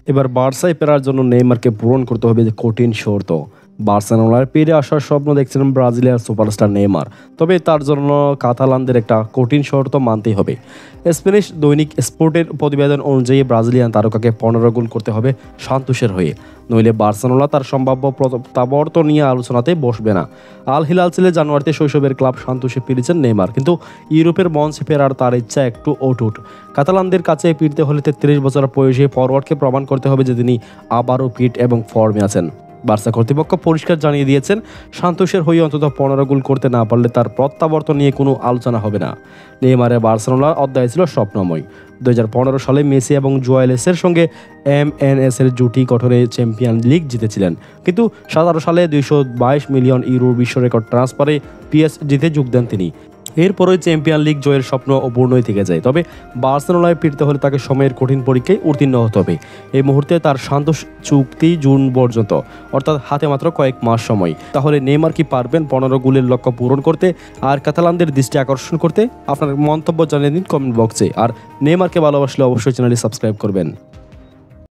এবার বার্সায় ফেরার জন্য নেইমারকে পূরণ করতে হবে কঠিন শর্ত। বার্সেলোনায় ফিরে আসার স্বপ্ন দেখছিলেন ব্রাজিলিয়ান সুপারস্টার নেইমার, তবে তার জন্য কাতালানদের একটা কঠিন শর্ত মানতেই হবে। স্প্যানিশ দৈনিক স্পোর্টের প্রতিবেদন অনুযায়ী ব্রাজিলিয়ান তারকাকে 15 গোল করতে হবে সান্তোসের হয়ে, নইলে বার্সেলোনা তার সম্ভাব্য প্রত্যাবর্তন নিয়ে আলোচনাতে বসবে না। আল হিলাল ছেলে জানুয়ারিতে শৈশবের ক্লাব সান্তোসে ফিরেছেন নেইমার, কিন্তু ইউরোপের মঞ্চে ফেরার তার ইচ্ছা একটু অটুট। কাতালানদের কাছে ফিরতে হলে 33 বছর বয়সী ফরওয়ার্ডকে প্রমাণ করতে হবে যে তিনি আবারও ফিট এবং ফর্মে আছেন। বার্সা কর্তৃপক্ষ পরিষ্কার জানিয়ে দিয়েছেন, সান্তোসের হয়ে অন্তত 15 গোল করতে না পারলে তার প্রত্যাবর্তন নিয়ে কোনো আলোচনা হবে না। নেইমারের বার্সেলোনার অধ্যায় ছিল স্বপ্নময়। 2015 সালে মেসি এবং জুয়েলেসের সঙ্গে MNS এর জুটি গঠনে চ্যাম্পিয়ন লিগ জিতেছিলেন, কিন্তু 17 সালে 222 মিলিয়ন ইউরোর বিশ্ব রেকর্ড ট্রান্সফারে PSG-তে যোগ দেন তিনি। এরপরে চ্যাম্পিয়ন লিগ জয়ের স্বপ্ন অপূর্ণই থেকে যায়। তবে বার্সেলোনায় ফিরতে হলে তাকে সময়ের কঠিন পরীক্ষায় উত্তীর্ণ হতে হবে। এই মুহূর্তে তার সান্তোস চুক্তি জুন পর্যন্ত, অর্থাৎ হাতে মাত্র কয়েক মাস সময়। তাহলে নেইমার কি পারবেন 15 গোলের লক্ষ্য পূরণ করতে আর কাতালানদের দৃষ্টি আকর্ষণ করতে? আপনার মন্তব্য জানিয়ে দিন কমেন্ট বক্সে। আর নেইমারকে ভালোবাসলে অবশ্যই চ্যানেলটি সাবস্ক্রাইব করবেন।